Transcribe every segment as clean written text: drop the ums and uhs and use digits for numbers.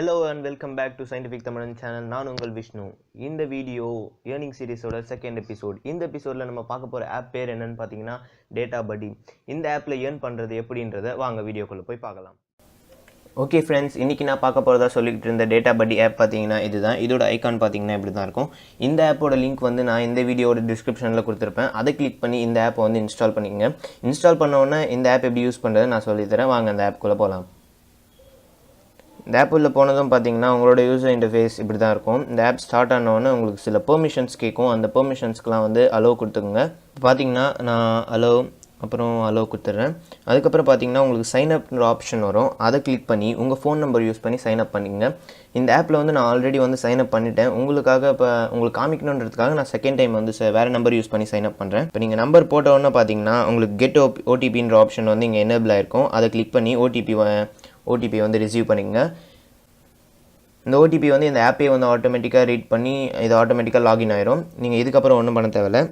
Hello and welcome back to Scientific Tamizhan channel. நான் உங்கள் விஷ்ணு. இந்த வீடியோ ஏர்னிங் சீரிஸோட செகண்ட் எபிசோட். இந்த எபிசோட்ல நம்ம பார்க்க போற ஆப் பேர் என்னன்னு பார்த்தீங்கன்னா Databuddy. இந்த ஆப்ல ஏர்ன் பண்றது எப்படின்றத வாங்க வீடியோக்குள்ள போய் பார்க்கலாம். ஓகே ஃப்ரெண்ட்ஸ், இன்றைக்கி நான் பார்க்க போகிறதா சொல்லிக்கிட்டு இருந்த Databuddy ஆப் பார்த்தீங்கன்னா இதுதான். இதோட ஐக்கான் பார்த்தீங்கன்னா இப்படி தான் இருக்கும். இந்த ஆப்போட லிங்க் வந்து நான் இந்த வீடியோட டிஸ்கிரிப்ஷனில் கொடுத்துருப்பேன். அதை கிளிக் பண்ணி இந்த ஆப்பை வந்து இன்ஸ்டால் பண்ணிக்கங்க. இன்ஸ்டால் பண்ண உடனே இந்த ஆப் எப்படி யூஸ் பண்ணுறது நான் சொல்லித்தரேன். வாங்க அந்த ஆப்குள்ளே போகலாம். இந்த ஆப் உள்ள போனதும் பார்த்தீங்கன்னா உங்களோட யூசர் இன்டர்ஃபேஸ் இப்படி தான் இருக்கும். இந்த ஆப் ஸ்டார்ட் ஆனோடனே உங்களுக்கு சில பெர்மிஷன்ஸ் கேட்கும். அந்த பெர்மிஷன்ஸ்க்கெலாம் வந்து அலோவ் கொடுத்துக்குங்க. இப்போ பார்த்தீங்கன்னா நான் அலோவ் கொடுத்துட்றேன். அதுக்கப்புறம் பார்த்தீங்கன்னா உங்களுக்கு சைன் அப்ன்ற ஆப்ஷன் வரும். அதை கிளிக் பண்ணி உங்கள் ஃபோன் நம்பர் யூஸ் பண்ணி சைன் அப் பண்ணிங்க. இந்த ஆப்பில் வந்து நான் ஆல்ரெடி வந்து சைன் அப் பண்ணிட்டேன். உங்களுக்காக இப்போ உங்களுக்கு காமிக்கணுன்றதுக்காக நான் செகண்ட் டைம் வந்து வேறு நம்பர் யூஸ் பண்ணி சைன் அப் பண்ணுறேன். இப்போ நீங்கள் நம்பர் போட்டோன்னு பார்த்தீங்கன்னா உங்களுக்கு கெட் ஓடிபின்ற ஆப்ஷன் வந்து இங்கே எனேபிள் ஆகிருக்கும். அதை கிளிக் பண்ணி ஓடிபி வந்து ரிசீவ் பண்ணிக்கங்க. இந்த ஓடிபி வந்து இந்த ஆப்பே வந்து ஆட்டோமேட்டிக்காக ரீட் பண்ணி இது ஆட்டோமேட்டிக்காக லாகின் ஆயிரும். நீங்கள் இதுக்கப்புறம் ஒன்றும் பண்ண தேவையில்லை.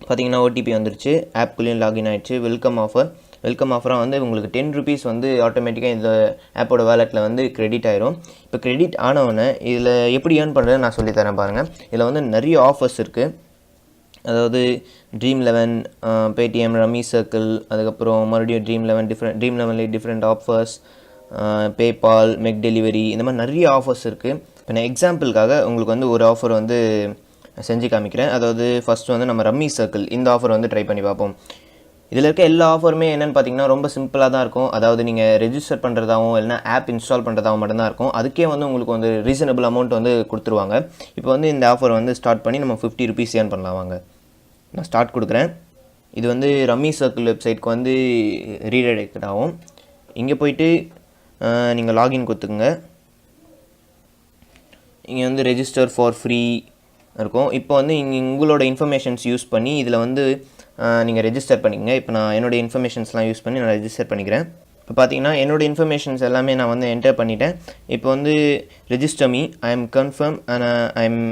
பார்த்தீங்கன்னா ஓடிபி வந்துருச்சு, ஆப்குள்ளேயும் லாகின் ஆகிடுச்சு. வெல்கம் ஆஃபராக வந்து உங்களுக்கு 10 rupees வந்து ஆட்டோமேட்டிக்காக இந்த ஆப்போட வேலெட்டில் வந்து கிரெடிட் ஆயிரும். இப்போ கிரெடிட் ஆனவுடனே இதில் எப்படி ஏர்ன் பண்ணுறது நான் சொல்லித்தரேன் பாருங்கள். இதில் வந்து நிறைய ஆஃபர்ஸ் இருக்குது. அதாவது Dream11, paytm, ரம்மி சர்க்கிள், அதுக்கப்புறம் மறுபடியும் Dream11 டிஃப்ரெண்ட் ஆஃபர்ஸ், பேபால், மெக் டெலிவரி, இந்த மாதிரி நிறைய ஆஃபர்ஸ் இருக்குது. இப்போ நான் எக்ஸாம்பிளுக்காக உங்களுக்கு வந்து ஒரு ஆஃபர் வந்து செஞ்சு காமிக்கிறேன். அதாவது ஃபஸ்ட்டு வந்து நம்ம ரம்மி சர்க்கிள் இந்த ஆஃபர் வந்து ட்ரை பண்ணி பார்ப்போம். இதில் இருக்க எல்லா ஆஃபருமே என்னென்னு பார்த்தீங்கன்னா ரொம்ப சிம்பிளாக தான் இருக்கும். அதாவது நீங்கள் ரெஜிஸ்டர் பண்ணுறதாகவும் இல்லைனா ஆப் இன்ஸ்டால் பண்ணுறதாகவும் மட்டும்தான் இருக்கும். அதுக்கே வந்து உங்களுக்கு வந்து ரீசனபிள் அமௌண்ட் வந்து கொடுத்துருவாங்க. இப்போ வந்து இந்த ஆஃபர் வந்து ஸ்டார்ட் பண்ணி நம்ம 50 rupees ஏர்ன் பண்ணலாம். வாங்க நான் ஸ்டார்ட் கொடுக்குறேன். இது வந்து ரம்மி சர்க்கிள் வெப்சைட்க்கு வந்து ரீடைரக்ட் ஆகும். இங்கே போயிட்டு நீங்கள் லாகின் கொடுத்துக்குங்க. இங்கே வந்து ரெஜிஸ்டர் ஃபார் ஃப்ரீ இருக்கும். இப்போ வந்து இங்கே உங்களோட இன்ஃபர்மேஷன்ஸ் யூஸ் பண்ணி இதில் வந்து நீங்கள் ரெஜிஸ்டர் பண்ணிக்கங்க. இப்போ நான் என்னோடய இன்ஃபர்மேஷன்ஸ்லாம் யூஸ் பண்ணி நான் ரெஜிஸ்டர் பண்ணிக்கிறேன். இப்போ பார்த்தீங்கன்னா என்னோடய இன்ஃபர்மேஷன்ஸ் எல்லாமே நான் வந்து என்டர் பண்ணிட்டேன். இப்போ வந்து register me, I am confirm and I am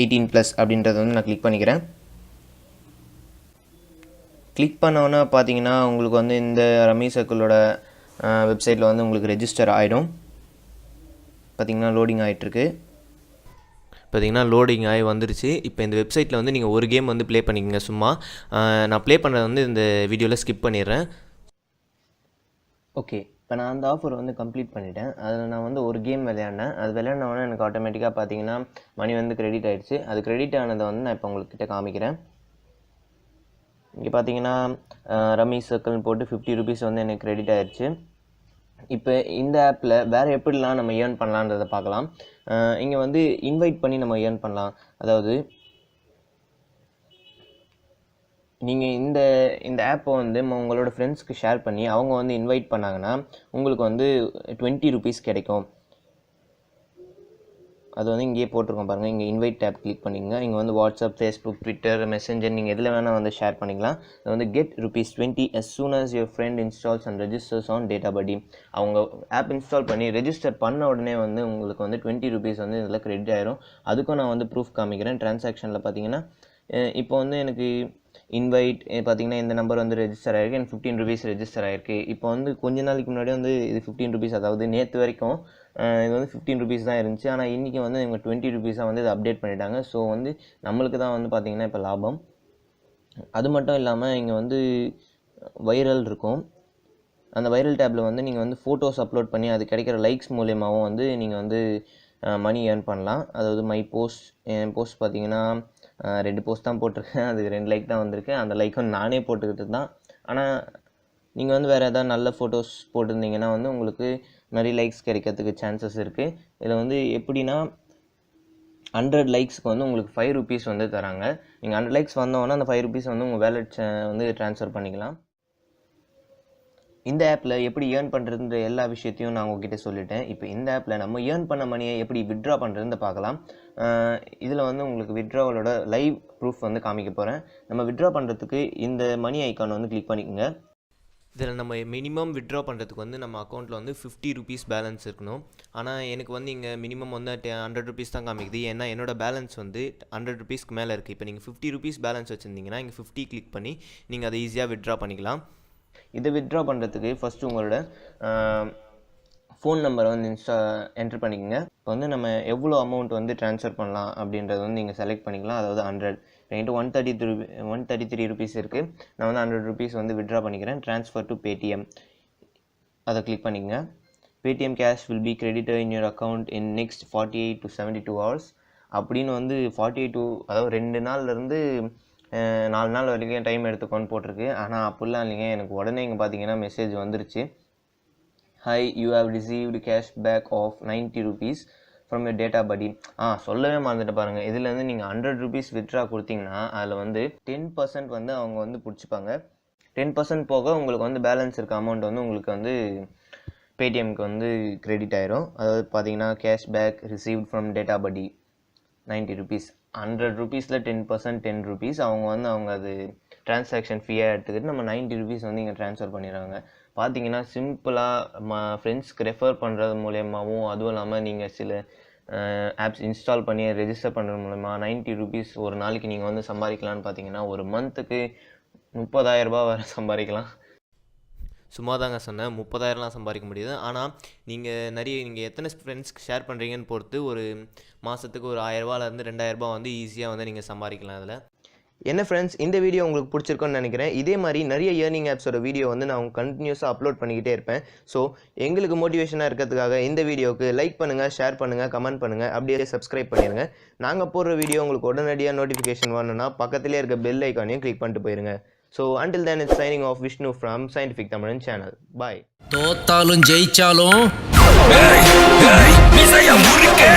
18+ அப்படின்றத வந்து நான் கிளிக் பண்ணிக்கிறேன். கிளிக் பண்ணோன்னா பார்த்தீங்கன்னா உங்களுக்கு வந்து இந்த ரம்மி சர்க்கிளோட வெப்சைட்டில் வந்து உங்களுக்கு ரெஜிஸ்டர் ஆகிடும். பார்த்தீங்கன்னா லோடிங் ஆகிட்டுருக்கு. பார்த்தீங்கன்னா லோடிங் ஆகி வந்துருச்சு. இப்போ இந்த வெப்சைட்டில் வந்து நீங்கள் ஒரு கேம் வந்து ப்ளே பண்ணிக்கங்க. சும்மா நான் ப்ளே பண்ணுறது வந்து இந்த வீடியோவில் ஸ்கிப் பண்ணிடுறேன். ஓகே, இப்போ நான் அந்த ஆஃபர் வந்து கம்ப்ளீட் பண்ணிட்டேன். அதில் நான் வந்து ஒரு கேம் விளையாடினேன். அது விளையாடினோடனே எனக்கு ஆட்டோமேட்டிக்காக பார்த்தீங்கன்னா மணி வந்து கிரெடிட் ஆகிடுச்சு. அது கிரெடிட் ஆனதை வந்து நான் இப்போ உங்கள்கிட்ட காமிக்கிறேன். இங்கே பார்த்தீங்கன்னா ரம்மி சர்க்கிள்னு போட்டு 50 rupees வந்து எனக்கு கிரெடிட் ஆகிடுச்சு. இப்போ இந்த ஆப்பில் வேறு எப்படிலாம் நம்ம ஏர்ன் பண்ணலான்றதை பார்க்கலாம். இங்கே வந்து இன்வைட் பண்ணி நம்ம ஏர்ன் பண்ணலாம். அதாவது நீங்கள் இந்த ஆப்பை வந்து உங்களோட ஃப்ரெண்ட்ஸ்க்கு ஷேர் பண்ணி அவங்க வந்து இன்வைட் பண்ணாங்கன்னா உங்களுக்கு வந்து 20 rupees கிடைக்கும். அது வந்து இங்கேயே போட்டிருக்கோம் பாருங்கள். இங்கே இன்வைட் டேப் கிளிக் பண்ணிங்க. இங்கே வந்து வாட்ஸ்அப், ஃபேஸ்புக், ட்விட்டர், மெசேஞ்சர் நீங்கள் எதில் வேணால் வந்து ஷேர் பண்ணிக்கலாம். அது வந்து get ₹20 as soon as your friend installs and registers on Databuddy. அவங்க ஆப் இன்ஸ்டால் பண்ணி ரெஜிஸ்டர் பண்ண உடனே வந்து உங்களுக்கு வந்து 20 rupees வந்து இதில் கிரெடிட் ஆயிரும். அதுக்கும் நான் வந்து ப்ரூஃப் காமிக்கிறேன். ட்ரான்சாக்ஷனில் பார்த்தீங்கன்னா இப்போ வந்து எனக்கு இன்வைட் பார்த்தீங்கன்னா இந்த நம்பர் வந்து ரெஜிஸ்டர் ஆகிருக்கு. எனக்கு 15 rupees ரெஜிஸ்டர் ஆகிருக்கு. இப்போ வந்து கொஞ்ச நாளைக்கு முன்னாடி வந்து இது 15 rupees, அதாவது நேற்று வரைக்கும் இது வந்து 15 rupees தான் இருந்துச்சு. ஆனால் இன்றைக்கி வந்து இவங்க 20 rupees வந்து இதை அப்டேட் பண்ணிட்டாங்க. ஸோ வந்து நம்மளுக்கு தான் வந்து பார்த்திங்கன்னா இப்போ லாபம். அது மட்டும் இல்லாமல் இங்கே வந்து வைரல் இருக்கும். அந்த வைரல் டேப்பில் வந்து நீங்கள் வந்து ஃபோட்டோஸ் அப்லோட் பண்ணி அது கிடைக்கிற லைக்ஸ் மூலியமாகவும் வந்து நீங்கள் வந்து மணி ஏர்ன் பண்ணலாம். அதாவது மை போஸ்ட், என் போஸ்ட் பார்த்தீங்கன்னா 2 போஸ்ட் தான் போட்டிருக்கேன். அதுக்கு 2 லைக் தான் வந்திருக்கு. அந்த லைக்கும் நானே போட்டுக்கிட்டு தான். ஆனால் நீங்கள் வந்து வேறு ஏதாவது நல்ல ஃபோட்டோஸ் போட்டிருந்தீங்கன்னா வந்து உங்களுக்கு நிறைய லைக்ஸ் கிடைக்கிறதுக்கு சான்சஸ் இருக்குது. இதில் வந்து எப்படின்னா 100 likesக்கு வந்து உங்களுக்கு 5 rupees வந்து தராங்க. நீங்கள் 100 likes வந்தோன்னா அந்த 5 rupees வந்து உங்கள் வேலெட் வந்து ட்ரான்ஸ்ஃபர் பண்ணிக்கலாம். இந்த ஆப்பில் எப்படி ஏர்ன் பண்ணுறதுன்ற எல்லா விஷயத்தையும் நான் உங்ககிட்ட சொல்லிட்டேன். இப்போ இந்த ஆப்பில் நம்ம ஏர்ன் பண்ண மணியை எப்படி வித்ட்ரா பண்ணுறதுன்னு பார்க்கலாம். இதில் வந்து உங்களுக்கு வித்ட்ராவலோட லைவ் ப்ரூஃப் வந்து காமிக்க போகிறேன். நம்ம வித்ட்ரா பண்ணுறதுக்கு இந்த மணி ஐக்கான் வந்து கிளிக் பண்ணிக்கோங்க. இதில் நம்ம மினிமம் வித்ட்ரா பண்ணுறதுக்கு வந்து நம்ம அக்கௌண்ட்டில் வந்து 50 rupees பேலன்ஸ் இருக்கணும். ஆனால் எனக்கு வந்து இங்கே மினிமம் வந்து 100 rupees தான் காமிக்குது. ஏன்னா என்னோடய பேலன்ஸ் வந்து 100 rupeesக்கு மேலே இருக்குது. இப்போ நீங்கள் 50 rupees பேலன்ஸ் வச்சுருந்தீங்கன்னா இங்கே 50 கிளிக் பண்ணி நீங்கள் அதை ஈஸியாக வித்ட்ரா பண்ணிக்கலாம். இதை வித்ட்ரா பண்ணுறதுக்கு ஃபஸ்ட்டு உங்களோட ஃபோன் நம்பரை வந்து என்ட்ரு பண்ணிக்கோங்க. இப்போ வந்து நம்ம எவ்வளோ அமௌண்ட் வந்து ட்ரான்ஸ்ஃபர் பண்ணலாம் அப்படின்றத வந்து நீங்கள் செலக்ட் பண்ணிக்கலாம். அதாவது 100 என்கிட்ட 133 ருபீஸ் இருக்குது. நான் வந்து 100 ருபீஸ் வந்து விட்ரா பண்ணிக்கிறேன். ட்ரான்ஸ்ஃபர் டு பேடிஎம் அதை கிளிக் பண்ணிக்கங்க. Paytm cash will be credited in your account in next 48 to 72 hours அப்படின்னு வந்து 48 அதாவது 2 நாள்லேருந்து 4 நாள் வரைக்கும் டைம் எடுத்துக்கோன்னு போட்டிருக்கு. ஆனால் அப்படிலாம் இல்லைங்க, எனக்கு உடனே இங்கே பார்த்தீங்கன்னா மெசேஜ் வந்துருச்சு. Hi, you have received cash back of 90 rupees from your Databuddy. சொல்லவே மறந்துட்டு பாருங்கள். இதில் வந்து நீங்கள் 100 ருபீஸ் வித்ட்ரா கொடுத்தீங்கன்னா அதில் வந்து 10% வந்து அவங்க வந்து பிடிச்சிப்பாங்க. 10% போக உங்களுக்கு வந்து பேலன்ஸ் இருக்க அமௌண்ட் வந்து உங்களுக்கு வந்து பேடிஎம்க்கு வந்து கிரெடிட் ஆயிரும். அதாவது பார்த்தீங்கன்னா cash back received from Databuddy 90 rupees. 100 ருபீஸில் 10% 10 ருபீஸ் அவங்க அது டிரான்சாக்ஷன் ஃபீயாக எடுத்துக்கிட்டு நம்ம 90 ருபீஸ் வந்து இங்கே ட்ரான்ஸ்ஃபர் பண்ணிடுறாங்க. பார்த்தீங்கன்னா சிம்பிளாக ஃப்ரெண்ட்ஸ்க்கு ரெஃபர் பண்ணுறது மூலயமாவும், அதுவும் இல்லாமல் நீங்கள் சில ஆப்ஸ் இன்ஸ்டால் பண்ணி ரெஜிஸ்டர் பண்ணுறது மூலமா 90 ருபீஸ் ஒரு நாளைக்கு நீங்கள் வந்து சம்பாதிக்கலான்னு பார்த்தீங்கன்னா ஒரு மந்த்துக்கு 30,000 ரூபாய் வரை சம்பாதிக்கலாம். சும்மா தாங்க சொன்னேன், 30,000லாம் சம்பாதிக்க முடியுது. ஆனால் நீங்கள் எத்தனை ஃப்ரெண்ட்ஸ்க்கு ஷேர் பண்ணுறீங்கன்னு பொறுத்து ஒரு மாதத்துக்கு ஒரு 1000 ரூபாயிலேருந்து 2000 ரூபாய் வந்து ஈஸியாக வந்து நீங்கள் சம்பாதிக்கலாம். அதில் என்ன ஃப்ரெண்ட்ஸ், இந்த வீடியோ உங்களுக்கு பிடிச்சிருக்குன்னு நினைக்கிறேன். இதே மாதிரி நிறைய ஏர்னிங் ஆப்ஸோட வீடியோ வந்து நான் கண்டினியூஸாக அப்லோட் பண்ணிக்கிட்டே இருப்பேன். ஸோ எங்களுக்கு மோட்டிவேஷனாக இருக்கிறதுக்காக இந்த வீடியோவுக்கு லைக் பண்ணுங்கள், ஷேர் பண்ணுங்கள், கமெண்ட் பண்ணுங்கள், அப்படியே சப்ஸ்கிரைப் பண்ணிடுங்க. நாங்கள் போடுற வீடியோ உங்களுக்கு உடனடியாக நோட்டிஃபிகேஷன் வரணும்னா பக்கத்திலே இருக்க பெல் ஐக்கானையும் கிளிக் பண்ணிட்டு போயிருங்க. So until then, it's signing off Vishnu from Scientific Tamizhan channel. Bye. தோத்தாலும் ஜெயிச்சாலும் மிசைய முறுக்கே